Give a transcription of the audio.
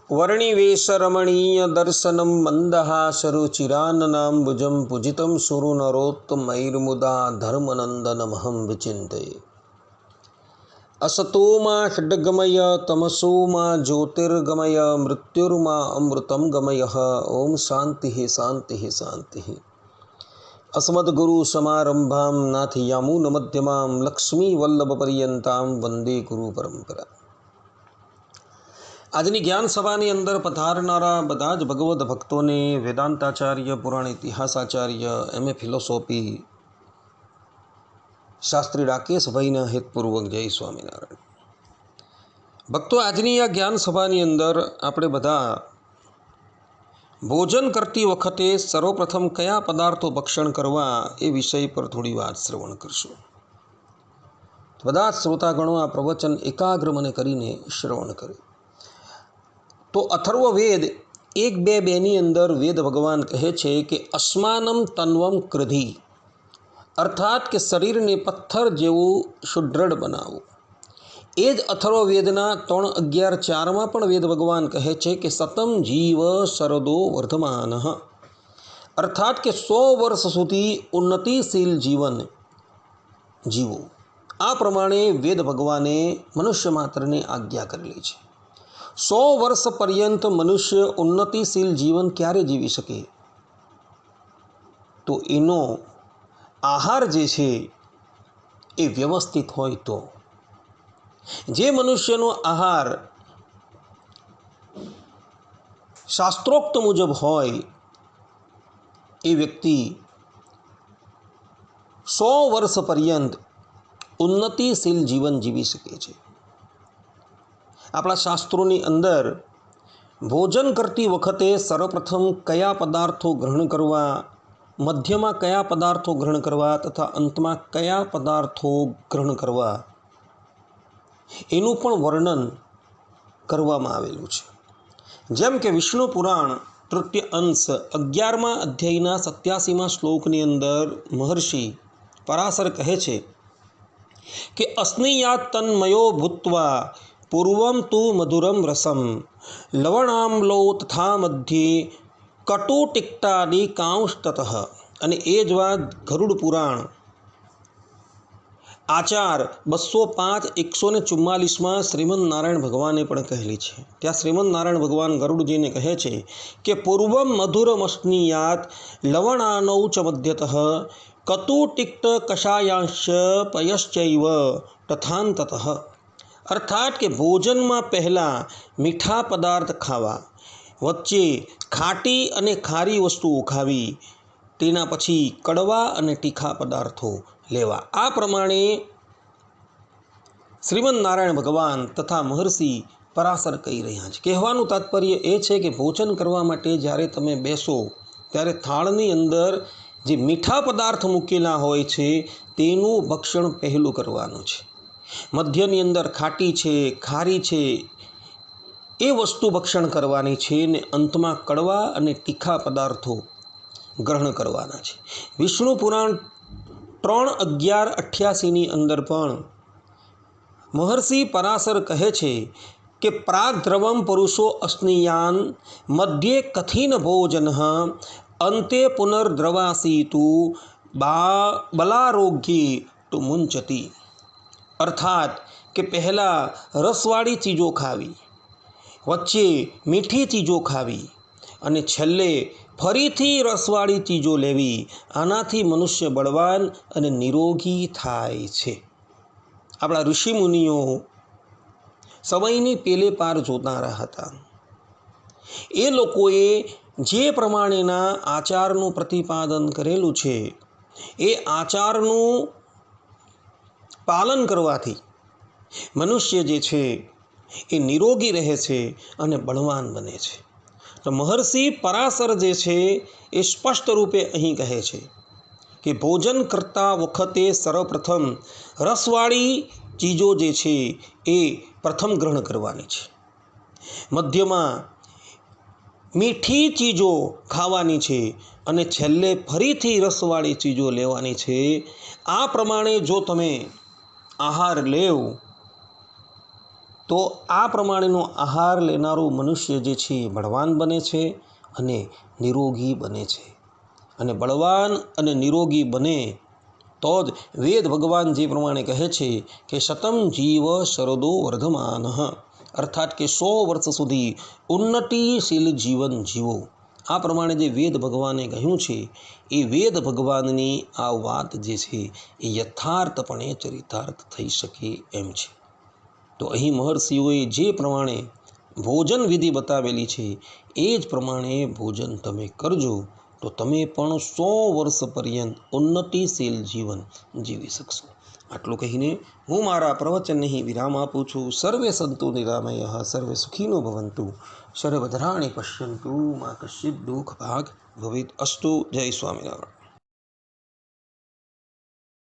वर्णिवेशरमणीय दर्शनं मन्दहासरुचिराननाम्बुजं पूजितं सुरनरोत्तमैर्मुदा धर्मनन्दनमहं विचिन्तये। असतो मा षड्गमय तमसो मा ज्योतिर्गमय मृत्युर्मा अमृतं गमयः। ओम शांति शांति शांति। अस्मद्गुरुसमारम्भां नाथयामुनमध्यमां लक्ष्मीवल्लभपर्यन्तां वंदे गुरु परंपरा। આજની જ્ઞાન સભાની અંદર પધારનારા બધા જ ભગવદ્ ભક્તોને વેદાંતાચાર્ય, પુરાણ ઇતિહાસાચાર્ય, એમએ ફિલોસોફી શાસ્ત્રી રાકેશભાઈના હેતપૂર્વક જય સ્વામિનારાયણ. ભક્તો, આજની આ જ્ઞાન સભાની અંદર આપણે બધા ભોજન કરતી વખતે સર્વપ્રથમ કયા પદાર્થો ભક્ષણ કરવા એ વિષય પર થોડી વાત શ્રવણ કરશું. બધા જ શ્રોતાગણો આ પ્રવચન એકાગ્ર મને કરીને શ્રવણ કરે. તો અથર્વવેદ 1:2 અંદર વેદ ભગવાન કહે છે કે અસ્માનમ તન્વમ ક્રધી, અર્થાત કે શરીરને પથ્થર જેવું સુદૃઢ બનાવવું. એ જ અથર્વવેદના 3:11-4 પણ વેદ ભગવાન કહે છે કે સતમ જીવ શરદો વર્ધમાન, અર્થાત કે 100 વર્ષ સુધી ઉન્નતિશીલ જીવન જીવો. આ પ્રમાણે વેદ ભગવાને મનુષ્ય માત્રને આજ્ઞા કરેલી છે. 100 વર્ષ પર્યંત મનુષ્ય ઉન્નતિશીલ જીવન ક્યારે જીવી શકે? તો એનો આહાર જે છે એ વ્યવસ્થિત હોય તો. જે મનુષ્યનો આહાર શાસ્ત્રોક્ત મુજબ હોય એ વ્યક્તિ 100 વર્ષ પર્યંત ઉન્નતિશીલ જીવન જીવી શકે છે. આપણા શાસ્ત્રોની અંદર ભોજન કરતી વખતે સર્વપ્રથમ કયા પદાર્થો ગ્રહણ કરવા, મધ્યમાં કયા પદાર્થો ગ્રહણ કરવા તથા અંતમાં કયા પદાર્થો ગ્રહણ કરવા એનું પણ વર્ણન કરવામાં આવેલું છે. જેમ કે વિષ્ણુ પુરાણ તૃતીય અંશ 11મા અધ્યાયના 87મા શ્લોકની અંદર મહર્ષિ પરાશર કહે છે કે અસ્નિયાત તન્મયો ભૂત્વા પૂર્વમ તુ મધુરમ રસમ લવણામ્લો તથા મધ્યે કટુટિક્ટાદિ કાંશતઃ. અને એ જ વાત ગરુડ પુરાણ આચાર 205-144માં શ્રીમદ નારાયણ ભગવાને પણ કહેલી છે. ત્યાં શ્રીમદ નારાયણ ભગવાન ગરુડજીને કહે છે કે પૂર્વમ મધુરમસ્નિયાત લવણાનૌ ચ મધ્યતઃ કટુટિક્ટ કષાયાંશ પયશ્ચૈવ તથાંતતઃ. અર્થાત કે ભોજનમાં પહેલાં મીઠા પદાર્થ ખાવા, વચ્ચે ખાટી અને ખારી વસ્તુઓ ખાવી, તેના પછી કડવા અને તીખા પદાર્થો લેવા. આ પ્રમાણે શ્રીમદ નારાયણ ભગવાન તથા મહર્ષિ પરાશર કહી રહ્યા છે. કહેવાનું તાત્પર્ય એ છે કે ભોજન કરવા માટે જ્યારે તમે બેસો ત્યારે થાળની અંદર જે મીઠા પદાર્થ મૂકેલા હોય છે તેનું ભક્ષણ પહેલું કરવાનું છે. મધ્યની અંદર ખાટી છે, ખારી છે એ વસ્તુ ભક્ષણ કરવાની છે ને અંતમાં કડવા અને તીખા પદાર્થો ગ્રહણ કરવાના છે. વિષ્ણુ પુરાણ 3:11-88ની અંદર પણ મહર્ષિ પરાશર કહે છે કે પ્રાગ્દ્રવમ પુરુષો અસ્નિયાન મધ્યે કથિન ભોજન અંતે પુનર્દ્રવાસીતુ બલારોગ્યે તુ મુંચતી. અર્થાત કે પહેલાં રસવાળી ચીજો ખાવી, વચ્ચે મીઠી ચીજો ખાવી અને છેલ્લે ફરીથી રસવાળી ચીજો લેવી. આનાથી મનુષ્ય બળવાન અને નિરોગી થાય છે. આપણા ઋષિમુનિઓ સમયની પેલે પાર જોનારા હતા. એ લોકોએ જે પ્રમાણેના આચારનું પ્રતિપાદન કરેલું છે એ આચારનું પાલન કરવાથી મનુષ્ય જે છે એ નિરોગી રહે છે અને બળવાન બને છે. તો મહર્ષિ પરાશર જે છે એ સ્પષ્ટ રૂપે અહીં કહે છે કે ભોજન કરતા વખતે સર્વપ્રથમ રસવાળી ચીજો જે છે એ પ્રથમ ગ્રહણ કરવાની છે. મધ્યમાં મીઠી ચીજો ખાવાની છે અને છેલ્લે ફરીથી રસવાળી ચીજો લેવાની છે. આ પ્રમાણે જો તમે આહાર લેવ તો આ પ્રમાણેનો આહાર લેનારું મનુષ્ય જે છે એ બળવાન બને છે અને નિરોગી બને છે. અને બળવાન અને નિરોગી બને તો જ વેદ ભગવાન જે પ્રમાણે કહે છે કે શતમ જીવ શરદો વર્ધમાન, અર્થાત કે 100 વર્ષ સુધી ઉન્નતિશીલ જીવન જીવો. આ પ્રમાણે જે વેદ ભગવાને કહ્યું છે એ વેદ ભગવાનની આ વાત જે છે એ યથાર્થપણે ચરિતાર્થ થઈ શકે એમ છે. તો અહીં મહર્ષિઓએ જે પ્રમાણે ભોજન વિધિ બતાવેલી છે એ જ પ્રમાણે ભોજન તમે કરજો તો તમે પણ 100 વર્ષ પર્યંત ઉન્નતિશીલ જીવન જીવી શકશો. આટલું કહીને હું મારા પ્રવચનને અહીં વિરામ આપું છું. સર્વે સંતુ નિરામયઃ, સર્વે સુખીનો ભવન્તુ, સર્વભદ્રાણિ પશ્યન્તુ, મા કશ્ચિદ દુઃખ ભાગ ભવેત. અસ્તુ. જય સ્વામિનારાયણ.